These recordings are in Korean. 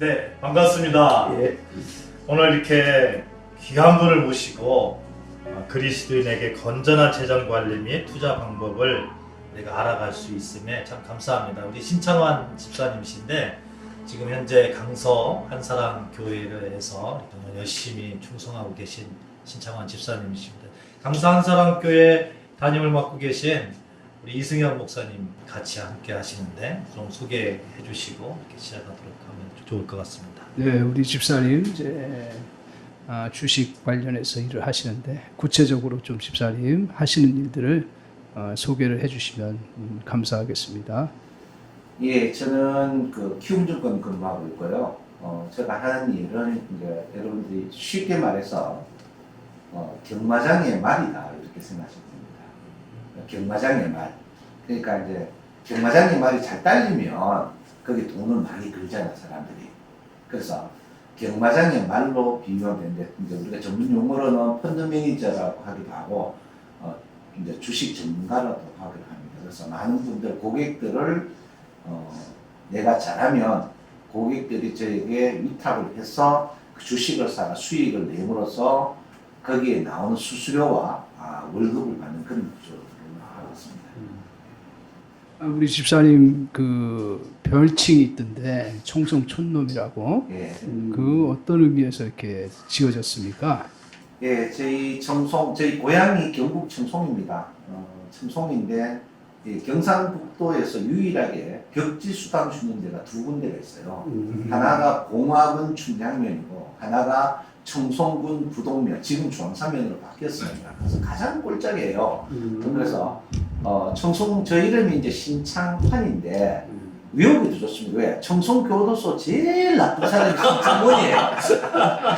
네, 반갑습니다. 예. 오늘 이렇게 귀한 분을 모시고 그리스도인에게 건전한 재정 관리 및 투자 방법을 내가 알아갈 수 있음에 참 감사합니다. 우리 신창환 집사님이신데 지금 현재 강서 한사랑 교회에서 정말 열심히 충성하고 계신 신창환 집사님이십니다. 강서 한사랑 교회 담임을 맡고 계신 우리 이승현 목사님 같이 함께 하시는데 좀 소개해 주시고 이렇게 시작하도록 하면 좋을 것 같습니다. 네, 우리 집사님 이제 주식 관련해서 일을 하시는데 구체적으로 좀 집사님 하시는 일들을 소개를 해주시면 감사하겠습니다. 예, 저는 그 키움증권 근무하고 있고요. 제가 하는 일은 이제 여러분들이 쉽게 말해서 경마장의 말이다 이렇게 생각하시면 됩니다. 경마장의 말. 그러니까 이제 경마장의 말이 잘 딸리면 거기 돈을 많이 걸잖아 사람들이. 그래서 경마장의 말로 비유하면 되는데 이제 우리가 전문 용어로는 펀드 매니저라고 하기도 하고 이제 주식 전문가라고 하기도 합니다. 그래서 많은 분들 고객들을 내가 잘하면 고객들이 저에게 위탁을 해서 그 주식을 사가 수익을 내므로써 거기에 나오는 수수료와 월급을 받는 그런 구조로 하고 있습니다. 우리 집사님 그 별칭이 있던데 청송촌놈이라고. 예. 그 어떤 의미에서 이렇게 지어졌습니까? 예, 저희 고향이 경북 청송입니다. 청송인데 경상북도에서 유일하게 벽지 수당 주는 데가 두 군데가 있어요. 하나가 공화군 춘향면이고 하나가 청송군 부동면, 지금 중앙사면으로 바뀌었습니다. 그래서 가장 꼴짝이에요. 그래서 청송 저 이름이 이제 신창환인데 외우기도 좋습니다. 왜? 청송교도소 제일 나쁜 사람이 신창원이에요.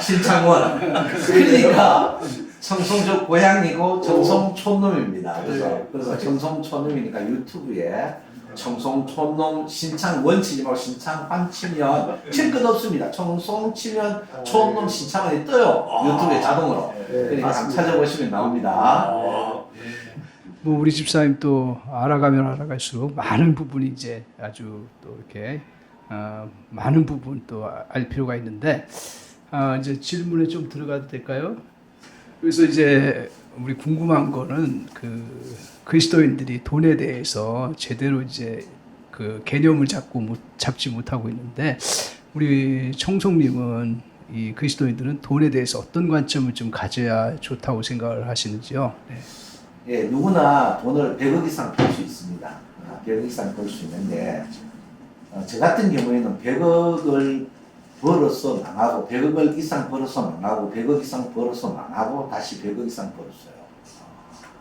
신창원. 그러니까 청송적 고향이고 청송촌놈입니다. 그래서 청송촌놈이니까 유튜브에 청송촌놈 신창원 치지 말고 신창환 치면 칠 것 없습니다. 청송 치면 촌놈 신창원이 떠요. 유튜브에 자동으로. 그러니까 한번 찾아보시면 나옵니다. 뭐 우리 집사님 또 알아가면 알아갈수록 많은 부분이 이제 아주 또 이렇게 많은 부분 또 알 필요가 있는데 이제 질문에 좀 들어가도 될까요? 그래서 이제 우리 궁금한 거는 그 그리스도인들이 돈에 대해서 제대로 이제 그 개념을 잡지 못하고 있는데 우리 청송님은 이 그리스도인들은 돈에 대해서 어떤 관점을 좀 가져야 좋다고 생각을 하시는지요? 네. 예, 누구나 돈을 100억 이상 벌 수 있습니다. 100억 이상 벌 수 있는데 저 같은 경우에는 100억을 벌어서 망하고 100억 이상 벌어서 망하고 100억 이상 벌어서 망하고 다시 100억 이상 벌었어요.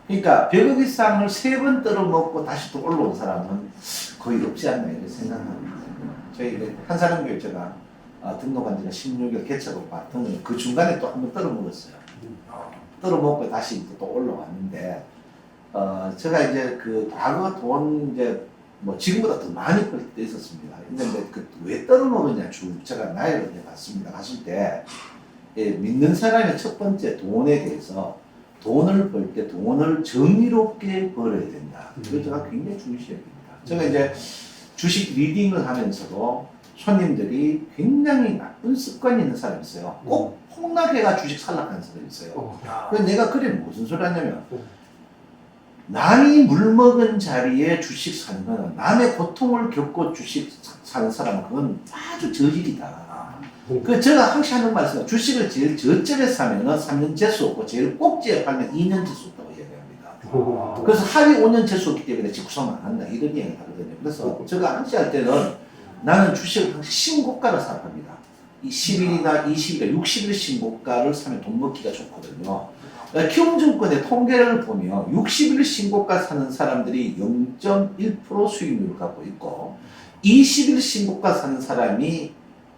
그러니까 100억 이상을 3번 떨어먹고 다시 또 올라온 사람은 거의 없지 않나 이렇게 생각합니다. 저희 한사람교회 제가 등록한 지가 16일 개척을 봤더니 그 중간에 또 한 번 떨어먹었어요. 떨어먹고 다시 또 올라왔는데 제가 이제 그 과거 돈 이제 뭐 지금보다 더 많이 벌 때 있었습니다. 근데 그 왜 떨어먹었냐 제가 나이를 해봤습니다. 봤을 때 믿는 사람의 첫 번째 돈에 대해서 돈을 벌 때 돈을 정의롭게 벌어야 된다. 그걸 제가 굉장히 중시합니다. 제가 이제 주식 리딩을 하면서도 손님들이 굉장히 나쁜 습관이 있는 사람이 있어요. 꼭 폭락해가 주식 살락하는 사람이 있어요. 그래서 내가 그래 무슨 소리 하냐면 남이 물먹은 자리에 주식 사는 거는 남의 고통을 겪고 주식 사는 사람은 그건 아주 저질이다. 그 제가 항상 하는 말씀은 주식을 제일 저점에 사면은 3년 재수 없고 제일 꼭지에 팔면 2년 재수 없다고 얘기합니다. 그래서 하위 5년 재수 없기 때문에 직구사면 안 한다 이런 얘기를 하거든요. 그래서 제가 항상 할 때는 나는 주식을 항상 신고가를 사랍니다. 10일이나 20일, 60일 신고가를 사면 돈 먹기가 좋거든요. 키움증권의 통계를 보면 60일 신고가 사는 사람들이 0.1% 수익률을 갖고 있고 20일 신고가 사는 사람이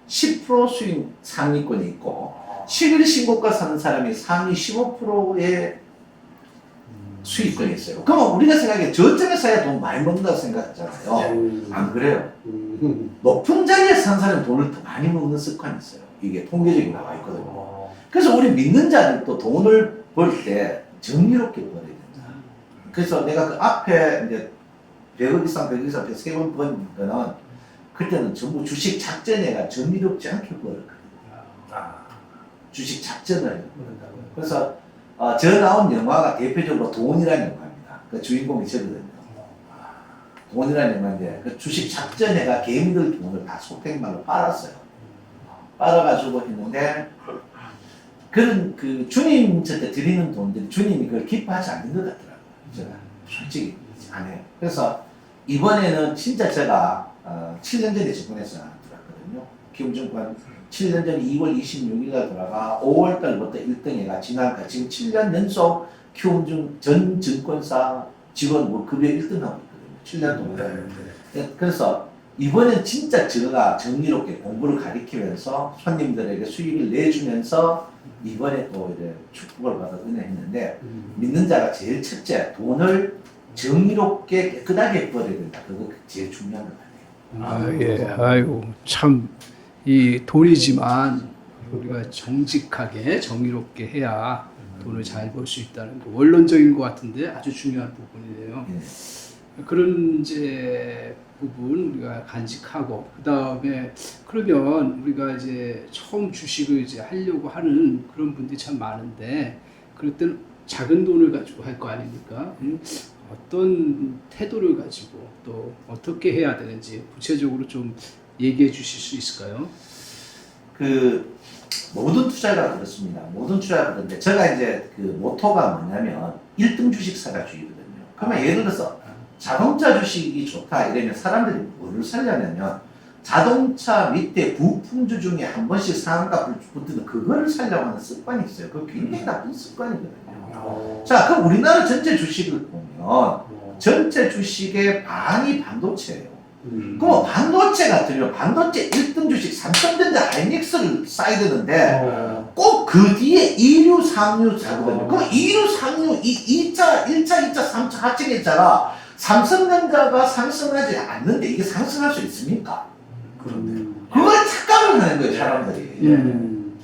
10% 수익 상위권에 있고 10일 신고가 사는 사람이 상위 15%의 수익권이 있어요. 그러면 우리가 생각해 저점에 사야 돈 많이 먹는다고 생각하잖아요. 안 그래요. 높은 자리에 산 사람이 돈을 더 많이 먹는 습관이 있어요. 이게 통계적으로 나와 있거든요. 그래서 우리 믿는 자들도 돈을 벌 때 정의롭게 벌어야 된다. 그래서 내가 그 앞에 이제 100억 이상, 100억 이상 3번 번 거는 그때는 전부 주식 작전회가 정리롭지 않게 벌었거든요. 아, 주식 작전을 벌었다고요. 그래서 저 나온 영화가 대표적으로 돈이라는 영화입니다. 그 주인공이 저거든요. 돈이라는 영화인데 그 주식 작전회가 개미들 돈을 다 속행말로 빨았어요. 빨아가지고 했는데 그런 그 주님한테 드리는 돈들이 주님이 그걸 기뻐하지 않는 것 같더라고요. 제가 솔직히 안 해요. 그래서 이번에는 진짜 제가 7년 전에 증권회사 들어왔거든요. 키움증권 7년 전 2월 26일날 돌아가 5월 달부터 1등해가 지금 7년 연속 키움증 전 증권사 직원 뭐 급여 1등하고 있거든요. 7년 동안. 그래서 이번엔 진짜 제가 정리롭게 공부를 가리키면서 손님들에게 수익을 내주면서 이번에 또 이제 축복을 받아 은혜했는데 믿는 자가 제일 첫째 돈을 정의롭게 깨끗하게 벌어야 된다. 그거 제일 중요한 것 같아요. 아, 예. 아이고, 참, 이 돈이지만 우리가 정직하게, 정의롭게 해야 돈을 잘 벌 수 있다는 거. 원론적인 것 같은데 아주 중요한 부분이네요. 그런 이제 부분 우리가 간직하고, 그 다음에 그러면 우리가 이제 처음 주식을 이제 하려고 하는 그런 분들이 참 많은데, 그럴 때는 작은 돈을 가지고 할 거 아닙니까? 어떤 태도를 가지고 또 어떻게 해야 되는지 구체적으로 좀 얘기해 주실 수 있을까요? 그 모든 투자가 그렇습니다. 모든 투자가 그런데 제가 이제 그 모토가 뭐냐면 1등 주식 사가주의거든요. 그러면 예를 들어서 자동차 주식이 좋다 이러면 사람들이 뭐를 살려냐면 자동차 밑에 부품주 중에 한 번씩 상한가 붙는 그거를 살려고 하는 습관이 있어요. 그거 굉장히 나쁜 습관이거든요. 자, 그럼 우리나라 전체 주식을 보면 전체 주식의 반이 반도체예요. 그럼 반도체 같으면 반도체 1등 주식 삼성전자 하이닉스를 쌓아야 되는데 꼭 그 뒤에 2류, 3류 사거든요. 그럼 2류, 3류, 2차, 1차, 2차, 3차 하층했잖아. 삼성전자가 상승하지 않는데 이게 상승할 수 있습니까? 그런데 그걸 착각을 하는 거예요, 사람들이.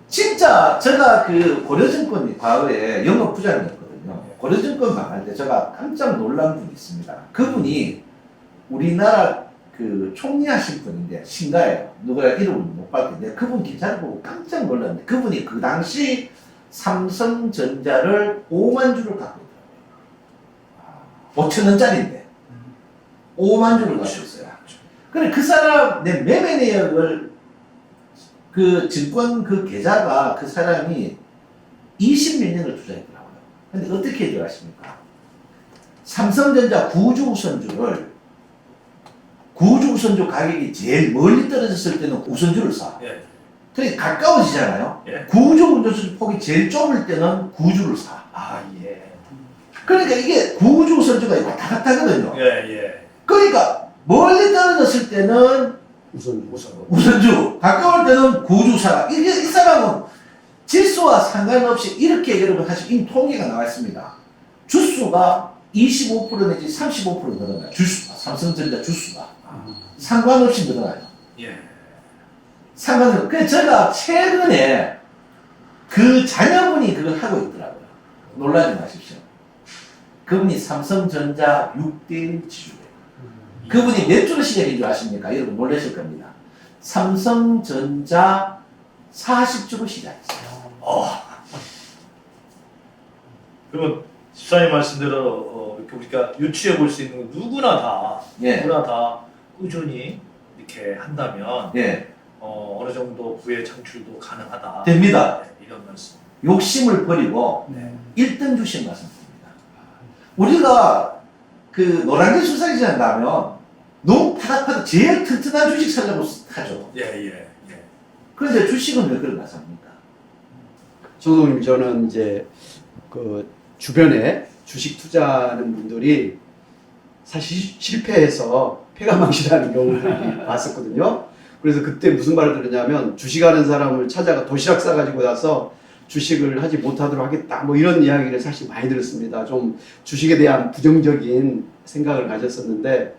진짜 제가 그 고려증권 과거에 영업 부장이었거든요. 고려증권 망할 때 제가 깜짝 놀란 분이 있습니다. 그분이 우리나라 그 총리하신 분인데 신가예요. 누가 이름을 못 밝혔는데 그분 기사를 보고 깜짝 놀랐는데 그분이 그 당시 삼성전자를 5만 주를 갖고 있더라고요. 5천 원짜리인데 5만 주를 갖고 있어요. 그래 그 사람 내 매매 내역을 그 증권 그 계좌가 그 사람이 20몇 년을 투자했더라고요. 근데 어떻게 해야 아십니까? 삼성전자 구주우선주를 구주우선주 가격이 제일 멀리 떨어졌을 때는 우선주를 사. 예. 그러니까 가까워지잖아요. 예. 구주우선주 폭이 제일 좁을 때는 구주를 사. 아, 예. 그러니까 이게 구주우선주가 왔다 갔다 하거든요. 예, 예. 그러니까 멀리 떨어졌을 때는 우선주, 가까울 때는 구주사. 이게 이 사람은 지수와 상관없이 이렇게 여러분 사실 이미 통계가 나와 있습니다. 주수가 25% 내지 35% 늘어나요. 주수가 삼성전자 주수가 상관없이 늘어나요. 예. 상관없이. 그래서 제가 최근에 그 자녀분이 그걸 하고 있더라고요. 놀라지 마십시오. 그분이 삼성전자 6대1 지주예요. 그분이 몇 주로 시작인 줄 아십니까? 여러분 놀라실 겁니다. 삼성전자 40주로 시작했어요. 그러면 집사님 말씀대로 이렇게 우리가 유추해 볼 수 있는 건 누구나 예. 다 꾸준히 이렇게 한다면 예. 어느 정도 부의 창출도 가능하다. 됩니다. 네, 이런 말씀. 욕심을 버리고 네. 1등 주식 말씀드립니다. 우리가 그 노량진 수산시장 가면 너무 파닥파닥 제일 튼튼한 주식 살려고 하죠. 예, 예, 예. 그런데 주식은 왜 그런가 삽니까? 조동님, 저는 이제 그 주변에 주식 투자하는 분들이 사실 실패해서 폐가망신하는 경우를 봤었거든요. 그래서 그때 무슨 말을 들었냐면 주식하는 사람을 찾아가 도시락 싸가지고 나서 주식을 하지 못하도록 하겠다 뭐 이런 이야기를 사실 많이 들었습니다. 좀 주식에 대한 부정적인 생각을 가졌었는데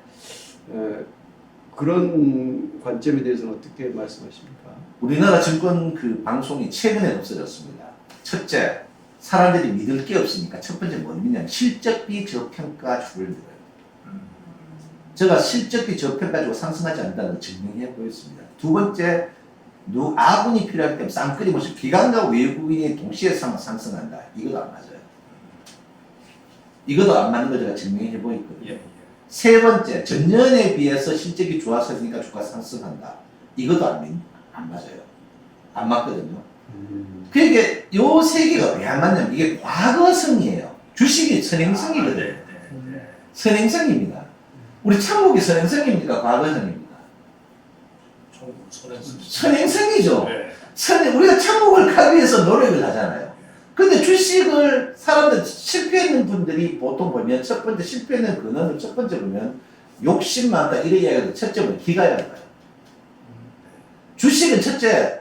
그런 관점에 대해서는 어떻게 말씀하십니까? 우리나라 증권 그 방송이 최근에 없어졌습니다. 첫째, 사람들이 믿을 게 없으니까 첫 번째 뭘 믿냐면 실적 비저평가 주를 믿어요. 제가 실적이 저편 가지고 상승하지 않는다는 걸 증명해 보였습니다. 두 번째, 아군이 필요하기 때문에 쌍끌이 모습 기관과 외국인이 동시에 상승한다. 이것도 안 맞아요. 이것도 안 맞는 걸 제가 증명해 보였거든요. 세 번째, 전년에 비해서 실적이 좋아졌으니까 주가 상승한다. 이것도 안 맞아요. 안 맞거든요. 그러니까 요 세 개가 왜 안 맞냐면 이게 과거성이에요. 주식이 선행성이거든요. 선행성입니다. 우리 참고기 선행성입니까? 과거성입니까? 선행성이죠. 우리가 참고를 하기 위해서 노력을 하잖아요. 근데 주식을 사람들 실패했는 분들이 보통 보면 첫 번째 실패했는 근원을 첫 번째 보면 욕심 많다 이런 이야기도 첫째 보면 기가 얇아요. 주식은 첫째,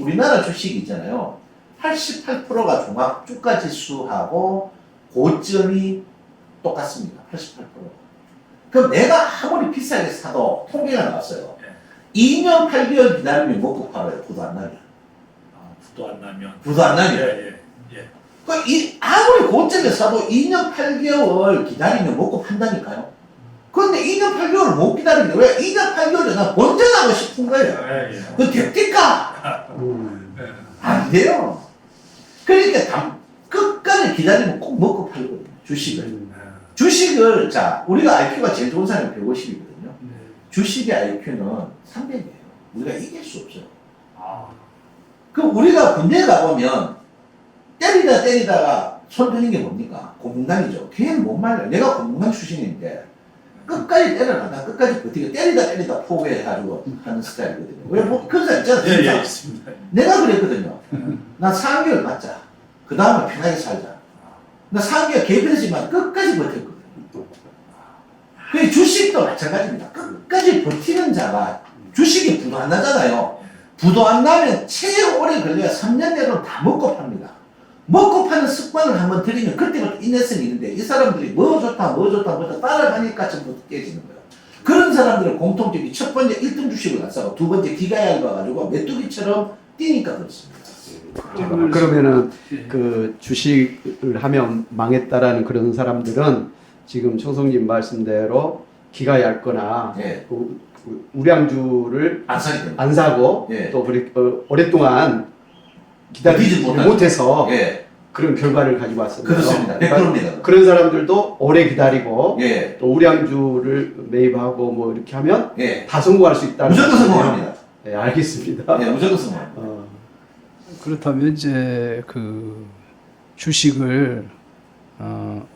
우리나라 주식이 있잖아요. 88%가 종합 주가 지수하고 고점이 똑같습니다. 88%. 그럼 내가 아무리 비싸게 사도 통계가 나왔어요. 2년 8개월 기다리면 먹고 팔아요. 부도 안 나면. 부도 안 나면. 아무리 고점에 사도 2년 8개월 기다리면 먹고 판다니까요. 그런데 2년 8개월을 못 기다리는데 왜 2년 8개월을 나 본전하고 싶은 거예요. 그거 됩니까? 안 돼요. 그러니까 끝까지 기다리면 꼭 먹고 팔거든요. 주식을 자 우리가 IQ가 제일 좋은 사람이 150이거든요. 주식의 IQ는 300이에요. 우리가 이길 수 없어요. 그럼 우리가 군대에 가보면 때리다가 손 드는 게 뭡니까? 고문당이죠. 걔는 못 말려요. 내가 고문당 출신인데 끝까지 때려나가 끝까지 버티고 때리다 포기해가지고 하는 스타일이거든요. 왜 그런 사람 있잖아. 진짜. 내가 그랬거든요. 나 4개월 맞자. 그 다음에 편하게 살자. 나 4개월 개편했지만 끝까지 버텼거든요. 그 주식도 마찬가지입니다. 끝까지 버티는 자가 주식이 부도 안 나잖아요. 부도 안 나면 제일 오래 걸려야 3년 내로 다 먹고 팝니다. 먹고 파는 습관을 한번 들이면 그때부터 인내성이 있는데 이 사람들이 뭐 좋다 따라가니까 전부 깨지는 거예요. 그런 사람들은 공통점이 첫 번째 1등 주식을 안 사고 두 번째 기가 얇아가지고 메뚜기처럼 뛰니까 그렇습니다. 그러면은 그 주식을 하면 망했다라는 그런 사람들은 지금 청성님 말씀대로 기가 얇거나 그 우량주를 안 사고 또 오랫동안 기다리지 못해서 그런 결과를 가지고 왔습니다. 그렇습니다. 100%입니다. 그런 사람들도 오래 기다리고 또 우량주를 매입하고 뭐 이렇게 하면 다 성공할 수 있다는 무조건 성공합니다. 네, 알겠습니다. 무조건 성공합니다. 그렇다면 이제 그 주식을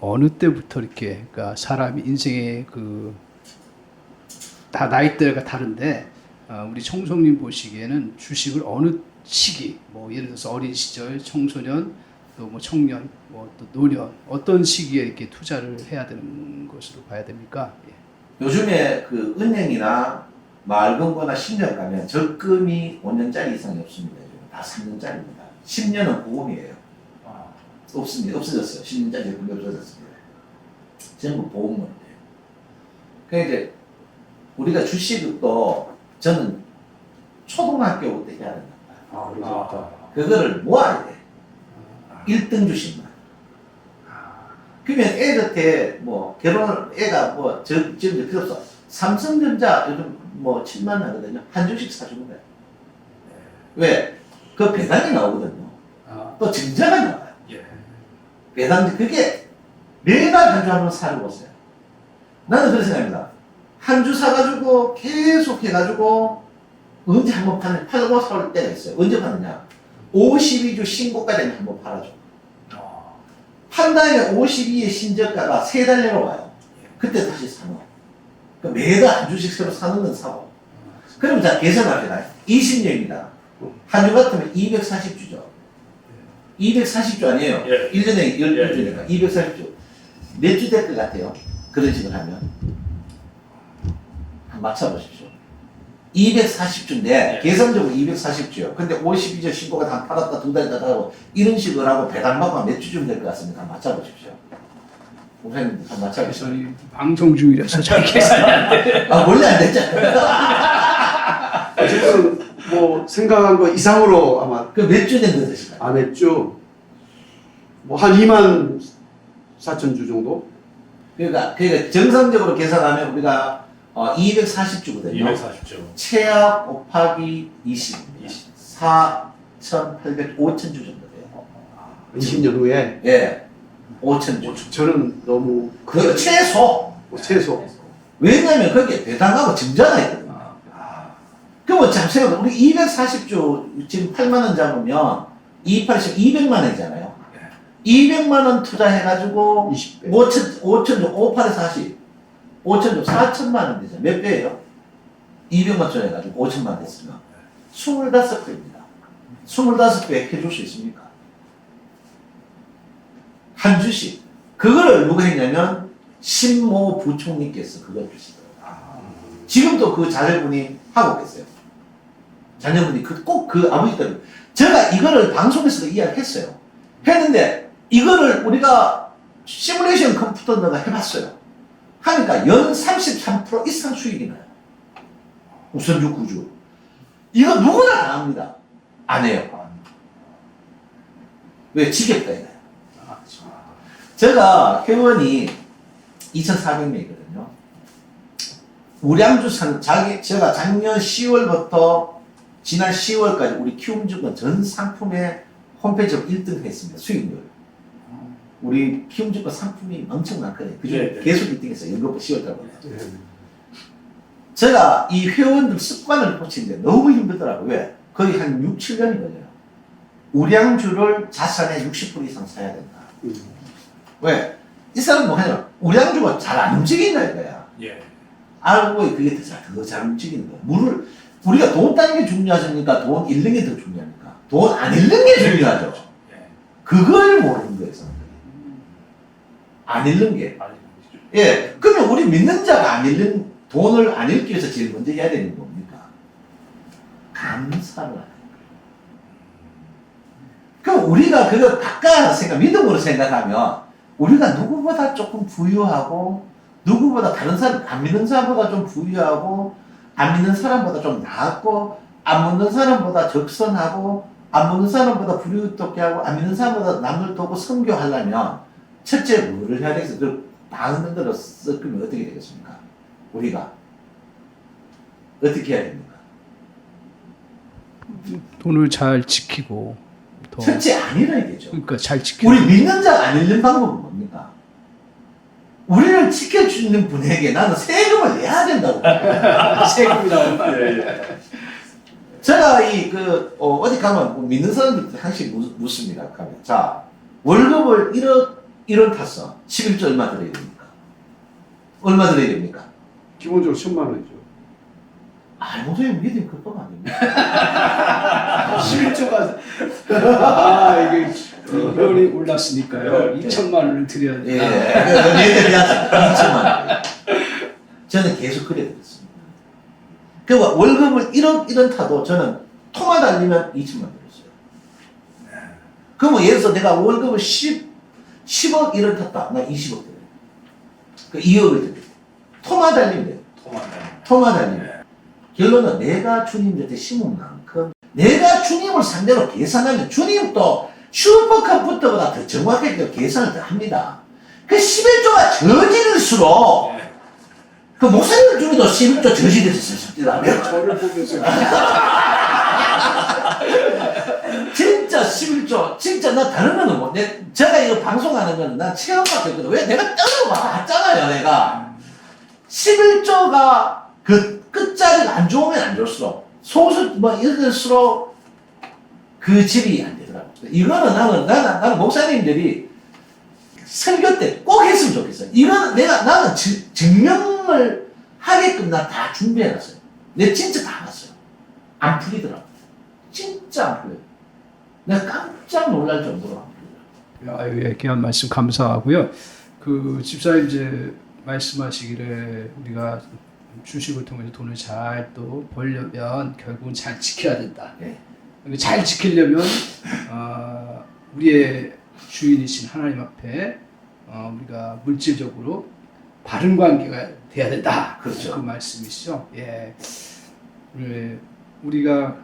어느 때부터 이렇게 그러니까 사람이 인생의 다 나이대가 다른데 우리 청송님 보시기에는 주식을 어느 시기 뭐 예를 들어서 어린 시절, 청소년, 또 뭐 청년, 뭐 또 노년 어떤 시기에 이렇게 투자를 해야 되는 것으로 봐야 됩니까? 요즘에 그 은행이나 마을금고나 10년 가면 적금이 5년짜리 이상이 없습니다. 다 3년짜리입니다. 10년은 보험이에요. 없습니다. 없어졌어요. 10년짜리 적금이 없어졌습니다. 전부 보험문이에요. 그러니까 이제 우리가 주식도 저는 초등학교부터 해야 된다. 그거를 모아야 돼. 1등 주식만. 그러면 애한테 뭐 결혼을 애가 뭐 지금 필요 없어. 삼성전자 요즘 뭐 7만 원 하거든요. 한 주씩 사주는 거야. 왜? 그 배당이 나오거든요. 또 증자가 나와요. 배당 그게 매달 한 주 한번 사려보세요. 나는 그런 생각입니다. 한 주 사가지고 계속 해가지고 언제 한번 팔고 살 때가 있어요. 언제 파느냐? 52주 신고가까지 한번 팔아줘. 판 다음에 52의 신저가가 3달 내로 와요. 그때 다시 사놓아. 매달 한 주씩 새로 사는 건 사고. 그럼 자, 계산합시다. 20년입니다. 한 주 같으면 240주죠. 240주 아니에요. 1년에 12주니까 240주. 몇 주 될 것 같아요? 그런 식으로 하면. 한번 맞춰보십시오. 240주인데 계산적으로 240주요. 근데 52주 신고가 다 팔았다 2달 있다 하고 이런 식으로 하고 배당받고 몇 주쯤 될 것 같습니다. 한번 맞춰보십시오. 목사님 한번 맞춰보십시오. 저희 방송 중이라서 잘 계산이 안 돼. 원래 안 됐잖아요. 지금 뭐 생각한 거 이상으로 아마 그 몇 주 정도 되실까요? 안 했죠. 뭐 한 2만 4천 주 정도? 그러니까 정상적으로 계산하면 우리가 240주거든요. 240조. 최악 곱하기 20입니다. 4,800, 5,000주 정도 돼요. 20년 후에 예, 5,000주. 저는 너무 그 최소. 최소. 왜냐면 거기에 배당하고 증자가 있거든요. 그러면 잠시만 우리 240주 지금 8만 원 잡으면 280, 200만 원이잖아요. 200만 원 투자해가지고 20배. 5천, 58에 40. 5천, 4천만 원 되죠. 몇 배예요? 200만 투자해가지고 5천만 원 됐으면 25배입니다. 25배 해줄 수 있습니까? 한 주씩. 그거를 누가 했냐면 신모 부총리께서 그걸 주시더라고요. 지금도 그 자녀분이 하고 계세요. 자녀분이 꼭 그 아버지들. 제가 이거를 방송에서도 이야기했어요. 했는데 이거를 우리가 시뮬레이션 컴퓨터가 해봤어요. 하니까 연 33% 이상 수익이 나요. 우선주 구주. 이거 누구나 다 합니다. 안 해요. 왜? 지겹다 이거예요. 제가 회원이 2,400명이거든요. 우량주 제가 작년 10월부터 지난 10월까지 우리 키움증권 전 상품의 홈페이지로 1등 했습니다. 수익률. 우리 키움증권 상품이 엄청 많거든요. 그중에 네, 네. 계속 1등 했어요. 연금 10월달부터. 제가 이 회원들 습관을 고치는데 너무 힘들더라고요. 왜? 거의 한 6, 7년이 걸려요. 우량주를 자산의 60% 이상 사야 된다. 왜? 이 사람 뭐 하냐? 우량주가 잘 안 움직인다 이거야. 예. 알고 그게 더 잘 움직이는 거야. 물을 우리가 돈 따는 게 중요하십니까? 돈 잃는 게 더 중요합니까? 돈 안 잃는 게 중요하죠. 예. 그걸 모르는 거예요, 사람들이. 안 잃는 게. 아니, 예. 그러면 우리 믿는 자가 안 잃는 돈을 안 잃기 위해서 제일 먼저 해야 되는 게 뭡니까? 감사를 하는 거예요. 그럼 우리가 그걸 바꿔 믿음으로 생각하면 우리가 누구보다 조금 부유하고 누구보다 다른 사람, 안 믿는 사람보다 좀 부유하고 안 믿는 사람보다 좀 나았고 안 믿는 사람보다 적선하고 안 믿는 사람보다 부유롭게 하고 안 믿는 사람보다 남을 도고 선교하려면 첫째 뭐를 해야 되겠어요? 그 많은 들어 섞으면 어떻게 되겠습니까? 우리가 어떻게 해야 됩니까? 돈을 잘 지키고 더 첫째 안 잃어야겠죠. 그러니까 잘 지키고 우리 믿는 자가 안 잃는 방법은 뭡니까? 우리를 지켜주는 분에게 나는 세금을 내야 된다고. 세금이 나온다. 제가 어디 가면 믿는 사람들 항상 묻습니다. 가면. 자, 월급을 1억 탔어. 11조 얼마 들어야 됩니까? 얼마 들어야 됩니까? 기본적으로 1,000만 원이죠. 도저히 믿음 그법 아닙니까? 11조가 이게 연이 올랐으니까요. 2천만 원을 드려야 예, 된다. 내드려야죠. 2천만 원. 저는 계속 그래 드렸습니다. 그러니까 월급을 1억 타도 저는 토마 달리면 2천만 들었어요. 그러면 예를 들어서 내가 월급을 10억 1억 탔다. 나 20억 들어요. 그 2억을 들어요. 토마 달리면 돼요. 토마 달리면. 결론은 내가 주님 곁에 심은 만큼 내가 주님을 상대로 계산하면 주님도 슈퍼컴퓨터보다 더 정확하게 계산을 더 합니다. 그 11조가 저지를수록 그 목사님 중에도 11조 저지르서 쓰셨더라. 저를 보면서 진짜 11조 진짜 나 다른 거는 뭐 제가 이거 방송하는 거는 난 체험밖에 없거든. 왜 내가 떠나봤잖아요. 내가 11조가 그 끝자리가 안 좋으면 안 좋을수록 소수 뭐 이럴수록 그 집이 안 되더라고. 이거는 나는 목사님들이 설교 때 꼭 했으면 좋겠어요. 이거는 나는 증명을 하게끔 나 다 준비해놨어요. 내가 진짜 다 봤어요. 안 풀리더라고. 진짜 안 풀려요. 내가 깜짝 놀랄 정도로 안 풀려요. 예, 귀한 말씀 감사하고요. 그 집사님 이제 말씀하시기를 우리가 주식을 통해서 돈을 잘 또 벌려면 결국은 잘 지켜야 된다. 네. 잘 지키려면 우리의 주인이신 하나님 앞에 우리가 물질적으로 바른 관계가 돼야 된다. 그렇죠. 그 말씀이시죠. 예, 우리가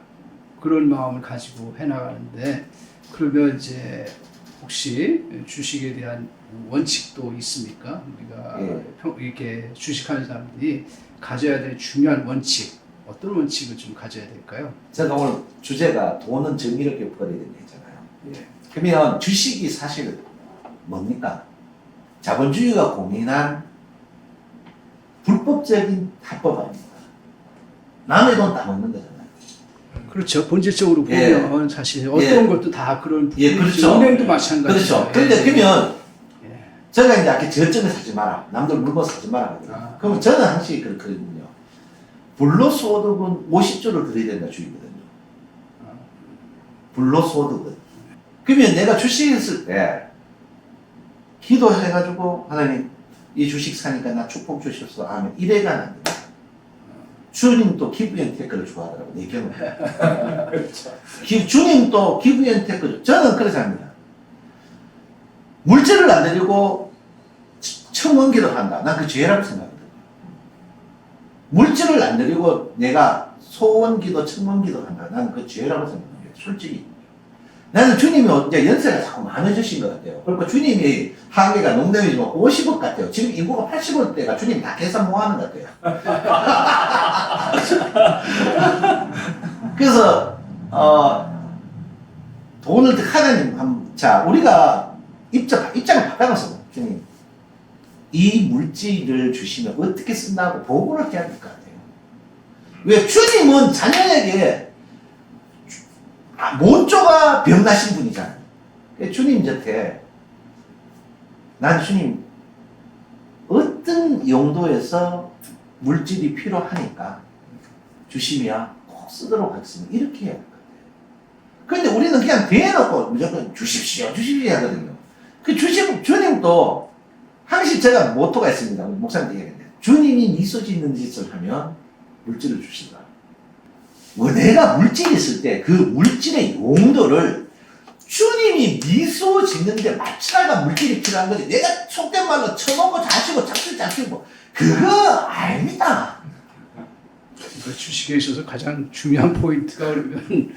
그런 마음을 가지고 해나가는데 그러면 이제 혹시 주식에 대한 원칙도 있습니까? 우리가 예. 이렇게 주식하는 사람들이 가져야 될 중요한 원칙, 어떤 원칙을 좀 가져야 될까요? 제가 오늘 주제가 돈은 정의롭게 벌어야 된다 했잖아요. 예. 그러면 주식이 사실 뭡니까? 자본주의가 고민한 불법적인 합법 아닙니까? 남의 돈 따먹는 거잖아요. 그렇죠. 본질적으로 예. 보면 사실 어떤 예. 것도 다 그런 부분이 예, 그렇죠. 은행도 마찬가지죠. 그렇죠. 근데 그러면 예. 제가 이제 아까 저점에 사지 마라. 남들 물건 사지 마라. 하거든요. 아. 그러면 저는 항상 그렇거든요. 불로소득은 50조를 들여야 된다 주의거든요. 불로소득은. 그러면 내가 주식했을 때 기도해가지고 하나님 이 주식 사니까 나 축복 주십시오 하면 이래가 안 됩니다. 주님도 기부연테크를 좋아하더라고요. 내 경우에. 그렇죠. 주님도 기부연테크 저는 그렇게 합니다. 물질을 안 드리고 청원기도 한다. 난 그 죄라고 생각하거든요. 물질을 안 드리고 내가 소원기도 청원기도 한다. 나는 그 죄라고 생각합니다. 솔직히. 나는 주님이 이제 연세가 자꾸 많아지신 것 같아요. 그러니까 주님이 한계가 농담이지만 50억 같아요. 지금 인구가 80억 대가 주님 다 계산 모아는 것 같아요. 그래서 돈을 하나님 자 우리가 입장을 바꿔서 주님 이 물질을 주시면 어떻게 쓴다고 보고를 해야 될 것 같아요. 왜 주님은 자녀에게 모쪼가 병나신 분이잖아요. 주님 곁에 난 주님 어떤 용도에서 물질이 필요하니까 주시면 꼭 쓰도록 하겠습니다. 이렇게 해야 할 것 같아요. 그런데 우리는 그냥 대놓고 무조건 주십시오 하거든요. 그 주님도 항상 제가 모토가 있습니다. 목사님도 얘기했는데 주님이 미소 짓는 짓을 하면 물질을 주신다. 내가 물질이 있을 때 그 물질의 용도를 주님이 미소 짓는데 맞춰가 물질이 필요한 거지. 내가 속된 말로 쳐놓고 자시고 잡히고 그거 아닙니다. 주식에 있어서 가장 중요한 포인트가 그러면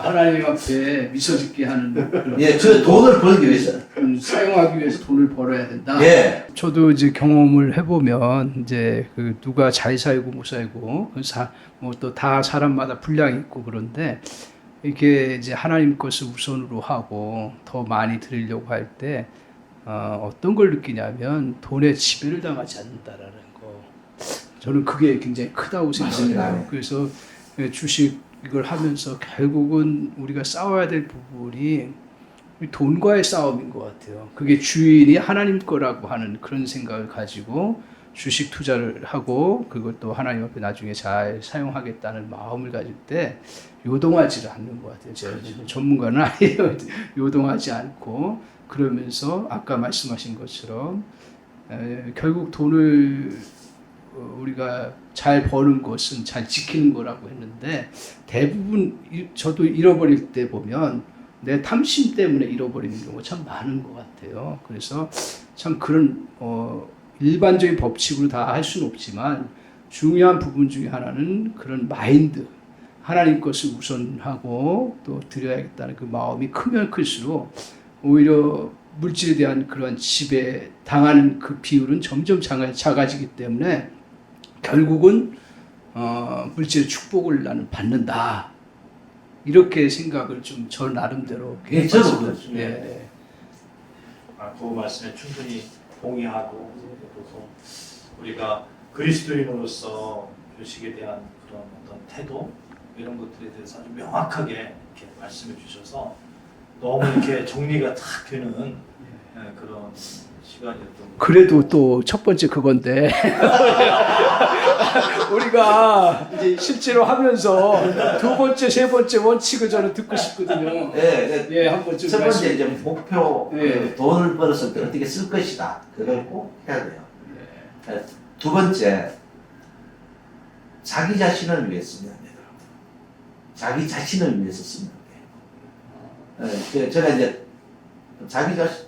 하나님 앞에 미소 짓게 하는 그런 예, 그 돈을 벌기 위해서. 사용하기 위해서 돈을 벌어야 된다. 예. 저도 이제 경험을 해보면 이제 그 누가 잘 살고 못 살고 뭐 또 다 사람마다 분량이 있고 그런데 이게 이제 하나님 것을 우선으로 하고 더 많이 드리려고 할 때 어떤 걸 느끼냐면 돈에 지배를 당하지 않는다라는 거. 저는 그게 굉장히 크다고 생각해요. 맞습니다. 그래서 주식을 하면서 결국은 우리가 싸워야 될 부분이 돈과의 싸움인 것 같아요. 그게 주인이 하나님 거라고 하는 그런 생각을 가지고 주식 투자를 하고 그것도 하나님 앞에 나중에 잘 사용하겠다는 마음을 가질 때 요동하지를 않는 것 같아요. 제가 전문가는 아니에요. 요동하지 않고 그러면서 아까 말씀하신 것처럼 결국 돈을 우리가 잘 버는 것은 잘 지키는 거라고 했는데 대부분 저도 잃어버릴 때 보면 내 탐심 때문에 잃어버리는 경우가 참 많은 것 같아요. 그래서 참 그런 일반적인 법칙으로 다 할 수는 없지만 중요한 부분 중에 하나는 그런 마인드, 하나님 것을 우선하고 또 드려야겠다는 그 마음이 크면 클수록 오히려 물질에 대한 그런 지배 당하는 그 비율은 점점 작아지기 때문에 결국은 물질의 축복을 나는 받는다. 이렇게 생각을 좀 저 나름대로 예, 저도 그렇습니다. 예. 그 말씀에 충분히 동의하고 그래서 우리가 그리스도인으로서 교식에 대한 그런 어떤 태도 이런 것들에 대해서 아주 명확하게 이렇게 말씀해 주셔서 너무 이렇게 정리가 탁 되는 그런 시간이었던 것 같아요. 그래도 또 첫 번째 그건데 우리가 실제로 하면서 두 번째, 세 번째 원칙을 저는 듣고 싶거든요. 예, 한번 좀 첫 번째 말씀- 이제 목표 예. 그 돈을 벌었을 때 어떻게 쓸 것이다. 그걸 꼭 해야 돼요. 두 번째 자기 자신을 위해 쓰면 안 되더라고요. 자기 자신을 위해서 쓰면 안 돼요. 제가 이제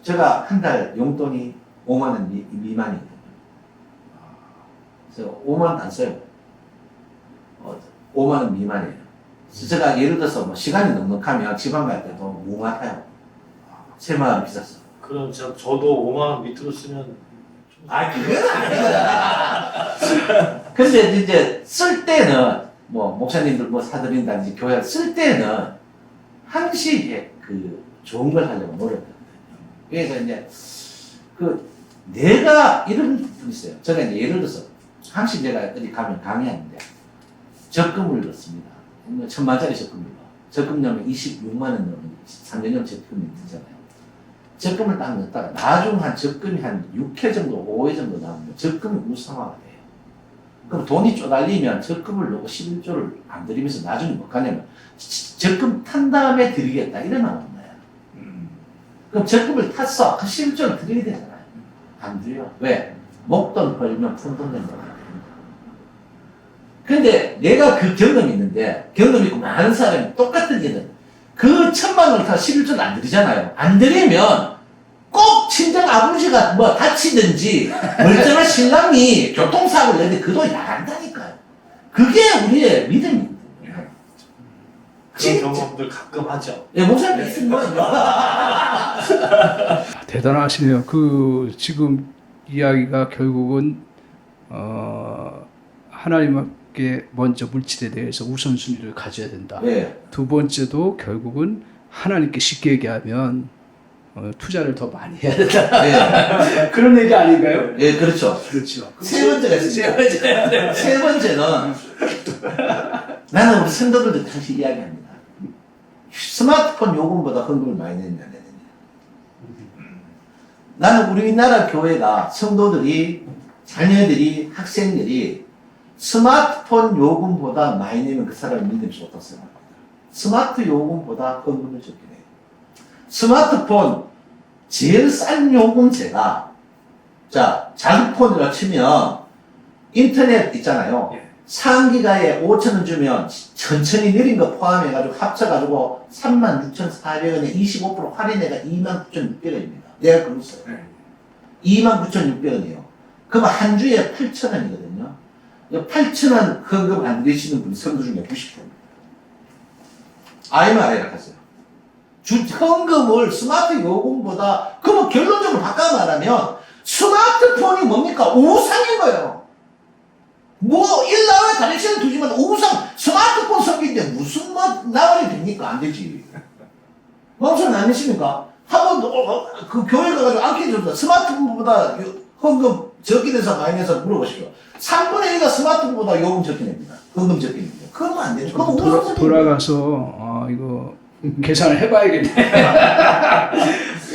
제가 한 달 용돈이 5만 원 미만이거든요. 그래서 5만 원 안 써요. 5만 원 미만이에요. 그래서 제가 예를 들어서 뭐 시간이 넉넉하면 지방 갈 때도 무마타요. 새마을 비쌌어. 그럼 저도 5만 원 밑으로 쓰면 좀- 그건 아니야. 근데 이제 쓸 때는 뭐 목사님들 뭐 사드린다든지 교회 쓸 때는 항시 그 좋은 걸 하려고 노력하거든요. 그래서 이제 그 내가 이런 분 있어요. 제가 이제 예를 들어서 항시 내가 어디 가면 강의하는데 적금을 넣습니다. 1,000만짜리 적금을 넣어. 적금 넣으면 26만 원 넣으면 3년형 적금이 되잖아요. 적금을 딱 넣었다가 나중 한 적금이 한 6회 정도, 5회 정도 나오면 적금이 우상화가 돼요. 그럼 돈이 쪼달리면 적금을 넣고 11조를 안 들이면서 나중에 못 가냐면 적금 탄 다음에 드리겠다 이래 나오는 거야. 그럼 적금을 탔어. 그 11조를 드려야 되잖아요. 안 드려. 왜? 목돈 벌면 푼돈 된다고. 근데 내가 그 경험이 있는데 경험 있고 많은 사람이 똑같은 얘는 그 1,000만 원을 다 11조를 안 드리잖아요. 안 드리면 꼭 친정 아버지가 뭐 다치든지 멀쩡한 신랑이 교통사고를 내는데 그 돈이 나간다니까요. 그게 우리의 믿음입니다. 그런 경험들 가끔 하죠. 예, 목사님 있으면 대단하시네요. 그 지금 이야기가 결국은 하나님께 먼저 물질에 대해서 우선순위를 가져야 된다. 예. 두 번째도 결국은 하나님께 쉽게 얘기하면 투자를 더 많이 해야 된다. 예. 그런 얘기 아닌가요? 예, 그렇죠. 그렇죠. 세 번째가 있습니다. 세 번째는 나는 우리 성도들도 다시 이야기합니다. 스마트폰 요금보다 헌금을 많이 냈냐 안 냈느냐. 나는 우리나라 교회가 성도들이 자녀들이 학생들이 스마트폰 요금보다 많이 내면 그 사람이 믿음이 좋다고 생각합니다. 스마트 요금보다 헌금을 적게 내요. 스마트폰 제일 싼 요금제가 자 자주폰이라 치면 인터넷 있잖아요. 상기가에 5,000원 주면 천천히 느린 거 포함해가지고 합쳐가지고 36,400원에 25% 할인해가 29,600원입니다. 내가 그거 써요. 29,600원이요. 그럼 한 주에 8,000원이거든요. 8,000원 헌금 안 되시는 분이 성도 중에 90%입니다. 아니면 아니라 하세요. 헌금을 스마트 요금보다, 그러면 결론적으로 바꿔 말하면 스마트폰이 뭡니까? 우상인 거예요. 뭐, 일나라에 다리시는 두지만 우상, 스마트폰 섬기는데 무슨 뭐, 나발이 됩니까? 안 되지. 마음속에 안 되십니까? 한번, 그 교회 가가지고 안켜줍니다. 스마트폰보다 헌금 적게 내서 많이 내서 물어보시죠. 3분의 1가 스마트폰보다 요금 적게 냅니다. 헌금 적게 냅니다. 그러면 안 되죠. 그건 우상 돌아가서, 이거, 계산을 해봐야겠네.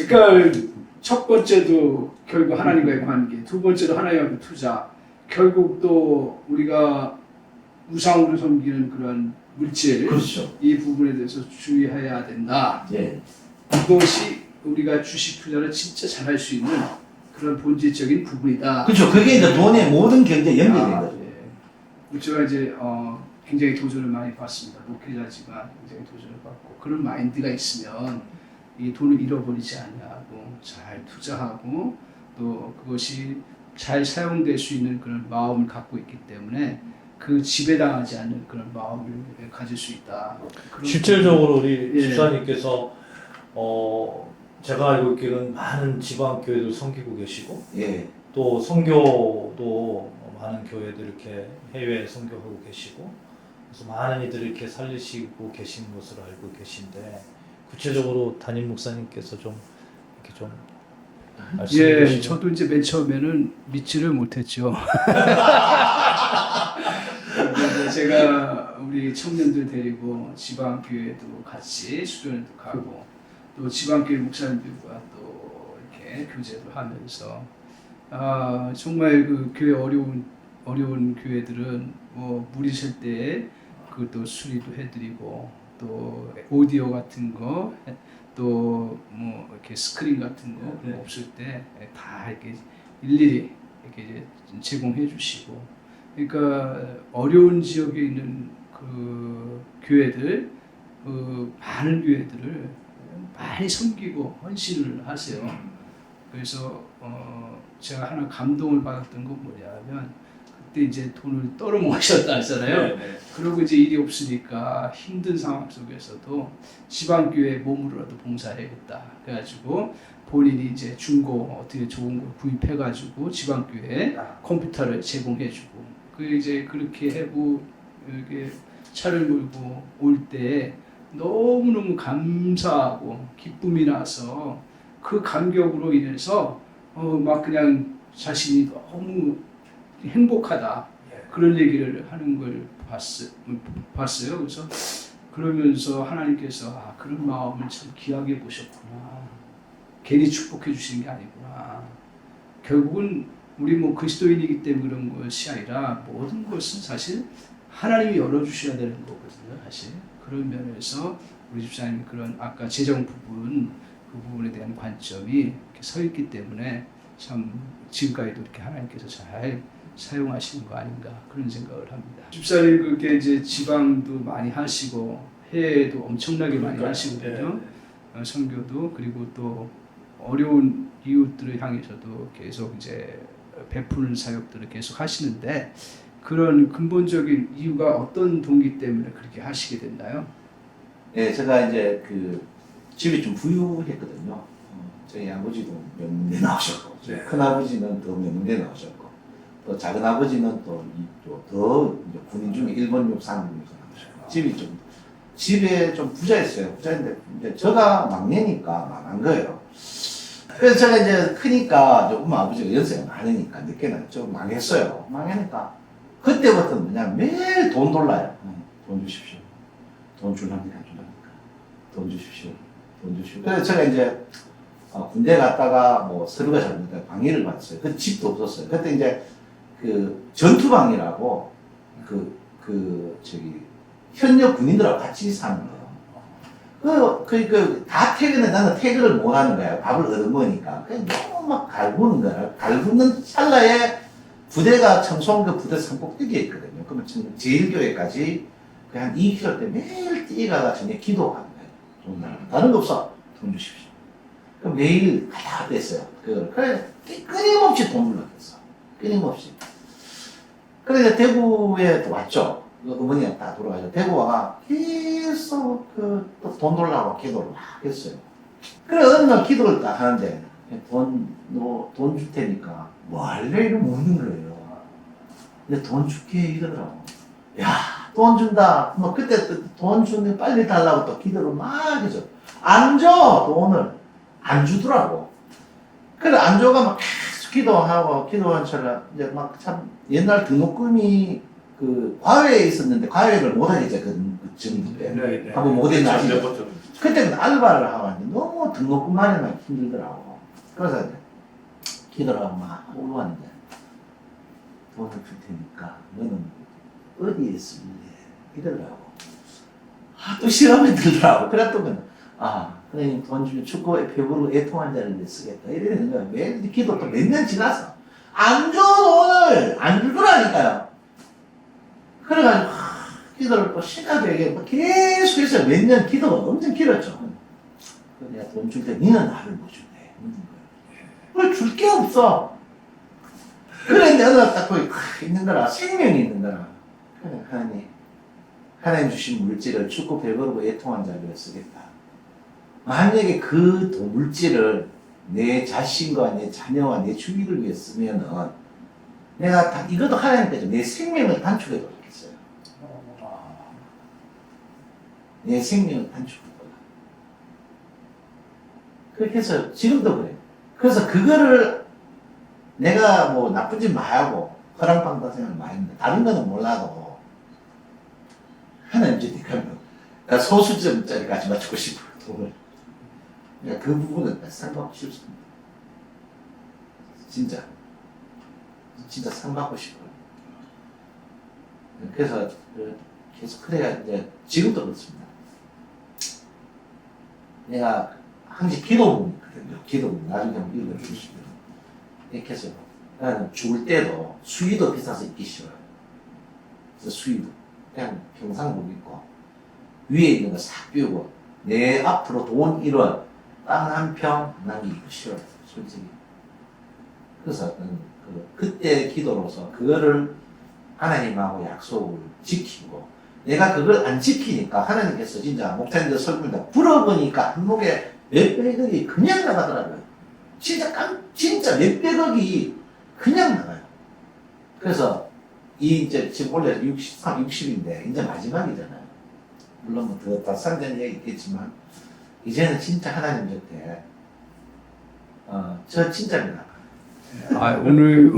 그러니까, 첫 번째도 결국 하나님과의 관계, 두 번째도 하나님과의 투자, 결국 또 우리가 우상으로 섬기는 그런 물질, 그렇죠. 이 부분에 대해서 주의해야 된다. 예. 이것이 우리가 주식 투자를 진짜 잘할 수 있는 그런 본질적인 부분이다. 그렇죠. 그게 이제 돈의 모든 경제에 연결된 거죠. 예. 제가 이제 굉장히 도전을 많이 받습니다. 목회자지만 굉장히 도전을 받고 그런 마인드가 있으면 이 돈을 잃어버리지 않냐고 잘 투자하고 또 그것이 잘 사용될 수 있는 그런 마음을 갖고 있기 때문에 그 지배당하지 않는 그런 마음을 가질 수 있다. 그런 실질적으로 우리 예. 집사님께서 제가 알고 있기로는 많은 지방 교회들 섬기고 계시고 예. 또 선교도 많은 교회들 이렇게 해외에 선교하고 계시고 그래서 많은 이들을 이렇게 살리시고 계신 것으로 알고 계신데 구체적으로 담임 목사님께서 좀 이렇게 좀 말씀해 예, 주시죠. 저도 이제 맨 처음에는 믿지를 못했죠. 그래서 제가 우리 청년들 데리고 지방 교회도 같이 수련회도 가고 또 지방 교회 목사님들과 또 이렇게 교제도 하면서 정말 그 교회 어려운 교회들은 뭐 물이 셀 때 그것도 수리도 해드리고 또 오디오 같은 거 또 뭐 이렇게 스크린 같은 거 그런 거 없을 때 다 이렇게 일일이 이렇게 이제 제공해 주시고 그러니까 어려운 지역에 있는 그 교회들 그 많은 교회들을 많이 섬기고 헌신을 하세요. 그래서 제가 하나 감동을 받았던 건 뭐냐면 그때 이제 돈을 떨어먹으셨다 하잖아요. 그러고 이제 일이 없으니까 힘든 상황 속에서도 지방교회 몸으로라도 봉사해야겠다. 그래가지고 본인이 이제 중고 어떻게 좋은 걸 구입해가지고 지방교회에 컴퓨터를 제공해주고 그 이제 그렇게 하고 이렇게 차를 몰고 올 때 너무너무 감사하고 기쁨이 나서 그 감격으로 인해서 막 그냥 자신이 너무 행복하다 그런 얘기를 하는 걸 봤어요. 그래서 그러면서 하나님께서 그런 마음을 참 귀하게 보셨구나. 괜히 축복해 주시는 게 아니구나. 결국은 우리 뭐 그리스도인이기 때문에 그런 것이 아니라 모든 것은 사실 하나님이 열어주셔야 되는 거거든요. 사실 그런 면에서 우리 집사님이 그런 아까 재정 부분 그 부분에 대한 관점이 이렇게 서 있기 때문에 참 지금까지도 이렇게 하나님께서 잘 사용하시는 거 아닌가 그런 생각을 합니다. 집사님 그렇게 이제 지방도 많이 하시고 해외도 엄청나게 많이 하시거든요. 선교도 그리고 또 어려운 이웃들을 향해서도 계속 이제 베푸는 사역들을 계속 하시는데 그런 근본적인 이유가 어떤 동기 때문에 그렇게 하시게 됐나요? 네, 제가 이제 그 집이 좀 부유했거든요. 저희 아버지도 명문대 나오셨고, 큰 아버지는 더 명문대 나오셨고, 또 작은 아버지는 더 군인 중에 1번 6, 3번 6 나오셨고, 집에 좀 부자였어요. 부자인데 이제 제가 막내니까 망한 거예요. 그래서 제가 이제 크니까 엄마 아버지가 연세가 많으니까 늦게는 좀 망했어요. 망하니까 그때부터 뭐냐 매일 돈 돌라요. 돈 주십시오. 돈 줄랍니까? 돈 주십시오. 돈 주십시오. 그래서 제가 이제 군대 갔다가 뭐 서류가 잘못돼 방해를 받았어요. 그 집도 없었어요. 그때 이제 그 전투방이라고 저기 현역 군인들하고 같이 사는 거예요. 다 퇴근해. 나는 퇴근을 못 하는 거야. 밥을 얻어먹으니까. 너무 막 갈구는 거야. 갈구는 찰나에 부대가 청송 그 부대 산꼭대기에 있거든요. 그러면 제일교회까지 한 2km 때 매일 뛰어가가 저녁 기도하는 거예요. 다른 거 없어. 돈 주십시오. 그럼 매일 갔다 했어요. 그래, 끊임없이 돈 불렀어. 끊임없이. 그래서 대구에 또 왔죠. 어머니가 다 돌아가셔. 대구 와가 계속 돈 돌라고 기도를 막 했어요. 그래, 어느 날 기도를 딱 하는데, 돈 줄 테니까, 뭐 할래? 이러면 묻는 거예요. 근데 돈 줄게 이러더라고. 야, 돈 준다. 뭐 그때 돈 주면 빨리 달라고 또 기도를 막 해줘. 안 줘, 돈을. 안 주더라고. 그래, 안 줘가 막 계속 기도한 처럼, 이제 막 참, 옛날 등록금이 과외에 있었는데, 과외를 못하겠죠, 그 정도 때. 네. 한번 못했나 아시죠? 그때는 알바를 하고 왔는데, 너무 등록금만에만 힘들더라고. 그래서 이제, 기도를 하고 막 올라왔는데, 돈을 줄 테니까, 너는 어디에 쓸래? 이러더라고. 또 시험이 들더라고. 그랬더니, 그래, 돈 주면 축구에 배부르고 애통한 자를 쓰겠다. 이러는 거야. 매일 기도 또 몇 년 지나서. 안 줘, 돈을! 안 주더라니까요. 그래가지고, 기도를 또 심하게 계속해서 몇 년 기도가 엄청 길었죠. 그래서 내가 돈 줄 때, 니는 나를 못 준대. 그걸 줄 게 없어. 그래, 내가 딱 거기 있는 거라, 생명이 있는 거라. 그래, 하나님 주신 물질을 축구 배부르고 애통한 자료에 쓰겠다. 만약에 그 물질을 내 자신과 내 자녀와 내 주위를 위해 쓰면은 내가 이것도 하나님께서 내 생명을 단축해 놓겠어요. 내 생명을 단축해 놓아. 그렇게 해서 지금도 그래. 그래서 그거를 내가 뭐 나쁜 짓 많이 허랑방다 생각 많이 했는데 다른 거는 몰라도 하나님 짓 가면 나 소수점짜리까지 맞추고 싶어요. 돈을. 그 부분은 상 받고 싶습니다. 진짜 상 받고 싶어요. 그래서 계속 그래야 이제 지금도 그렇습니다. 내가 항상 기도문이 있거든요. 기도문 나중에 한번 읽어주시면 이렇게 해서 나는 죽을 때도 수위도 비싸서 입기 싫어요. 그래서 수위도 그냥 평상복 입고 위에 있는 거 싹 비우고 내 앞으로 돈 1원 땅 한 평 남기기 싫어요. 솔직히. 그래서 그때 기도로서 그거를 하나님하고 약속을 지키고 내가 그걸 안 지키니까 하나님께서 진짜 목사님들 설명다 불어보니까 한목에 몇백억이 그냥 나가더라고요. 진짜 몇백억이 그냥 나가요. 그래서 이제 지금 원래 63, 60인데 이제 마지막이잖아요. 물론 뭐더 상전 얘기 있겠지만 이제는 진짜 하나님 곁에 저 진짜입니다. 오늘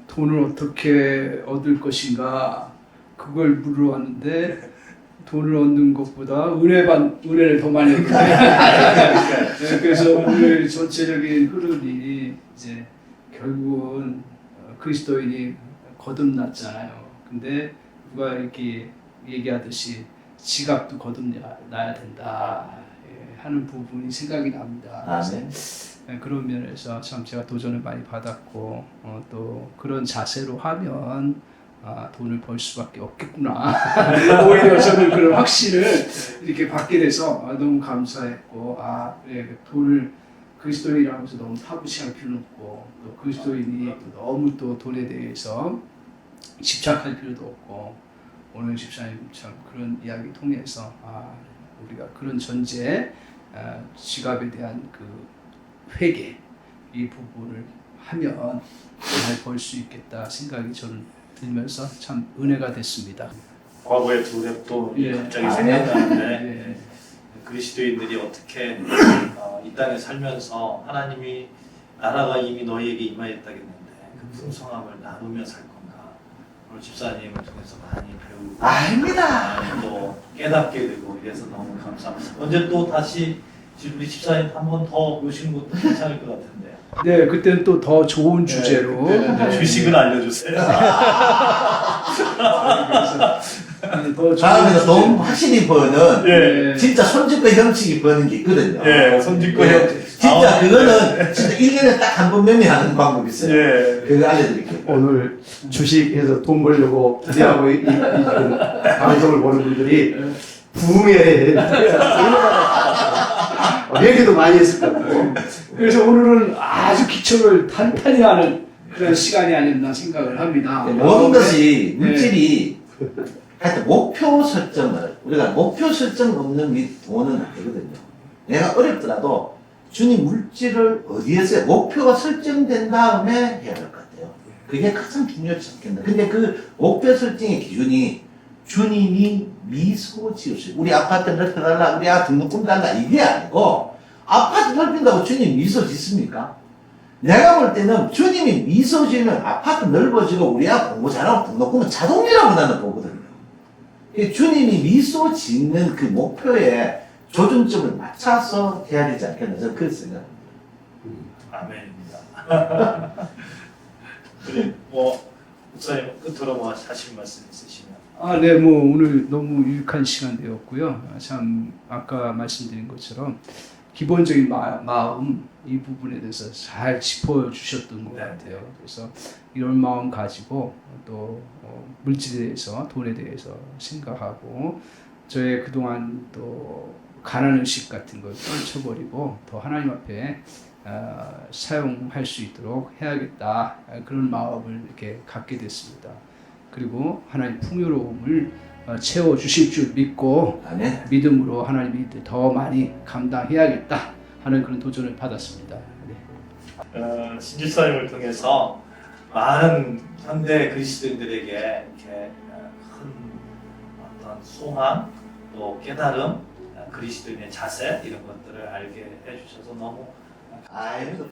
돈을 어떻게 얻을 것인가 그걸 물으러 왔는데 돈을 얻는 것보다 은혜를 더 많이 얻게 네, 그래서 오늘 전체적인 흐름이 이제 결국은 그리스도인이 거듭났잖아요. 근데 누가 이렇게 얘기하듯이 지갑도 거듭나야 된다 하는 부분이 생각이 납니다. 아멘. 그런 면에서 참 제가 도전을 많이 받았고 또 그런 자세로 하면 돈을 벌 수밖에 없겠구나. 오히려 저는 그런 확신을 이렇게 받게 돼서 너무 감사했고 그래, 돈을 그리스도인이라고 해서 너무 타부시할 필요는 없고 또 그리스도인이 또 너무 또 돈에 대해서 집착할 필요도 없고 오늘 집사님 참 그런 이야기 통해서 우리가 그런 전제 지갑에 대한 그 회개 이 부분을 하면 잘 벌 수 있겠다 생각이 저는 들면서 참 은혜가 됐습니다. 과거의 두 랩도 예. 갑자기 아멘. 생각나는데 그리스도인들이 어떻게 이 땅에 살면서 하나님이 나라가 이미 너희에게 임하였다겠는데 그 풍성함을 나누며 살 건가 오늘 집사님을 통해서 많이 배우고 아닙니다. 또 깨닫게 되고 이래서 너무 감사합니다. 언제 또 다시 우리 집사님 한 번 더 모시는 것도 괜찮을 것 같은데 네, 그때는 또 더 좋은 주제로 주식을 알려주세요. 더 다음에는 돈 확실히 버는 예. 진짜 손짓과 형식이 버는 게 있거든요. 예, 손짓과 예. 형식. 진짜 그거는 진짜 1년에 딱 한 번 매매하는 방법이 있어요. 예. 그거 알려드릴게요. 오늘 주식해서 돈 벌려고 기대하고 이 방송을 보는 분들이 부흥에 회개도 많이 했을 것 같고 그래서 오늘은 아주 기초를 탄탄히 하는 그런 시간이 아니었나 생각을 합니다. 모든 것이 네. 물질이 하여튼 목표 설정을 우리가 목표 설정 없는 이 돈은 안 되거든요. 내가 어렵더라도 주님 물질을 어디에서 목표가 설정된 다음에 해야 될 것 같아요. 그게 가장 중요하지 않겠나. 근데 그 목표 설정의 기준이 주님이 미소 지으시고 우리 아파트 넓혀달라 우리 아들 등록금 달라 이게 아니고 아파트 넓힌다고 주님 미소 짓습니까? 내가 볼 때는 주님이 미소 지으면 아파트 넓어지고 우리 아들 공부 잘하고 등록금은 자동이라고 나는 보거든요. 주님이 미소 짓는 그 목표에 조준점을 맞춰서 해야 되지 않겠나 저는 그렇게 생각합니다. 아멘입니다. 우리 목사님 끝으로 하실 말씀 있으시면. 네, 오늘 너무 유익한 시간 되었고요. 참 아까 말씀드린 것처럼 기본적인 마음 이 부분에 대해서 잘 짚어주셨던 것 네. 같아요. 그래서 이런 마음 가지고 또 물질에 대해서 돈에 대해서 생각하고 저의 그동안 또 가난의식 같은 걸 떨쳐버리고 더 하나님 앞에 사용할 수 있도록 해야겠다 그런 마음을 이렇게 갖게 됐습니다. 그리고 하나님 풍요로움을 채워주실 줄 믿고 아멘. 믿음으로 하나님이 더 많이 감당해야겠다 하는 그런 도전을 받았습니다. 네. 신집사님을 통해서 많은 현대 그리스도인들에게 이렇게 큰 어떤 소망 또 깨달음 그리스도인의 자세 이런 것들을 알게 해주셔서 너무 아이고.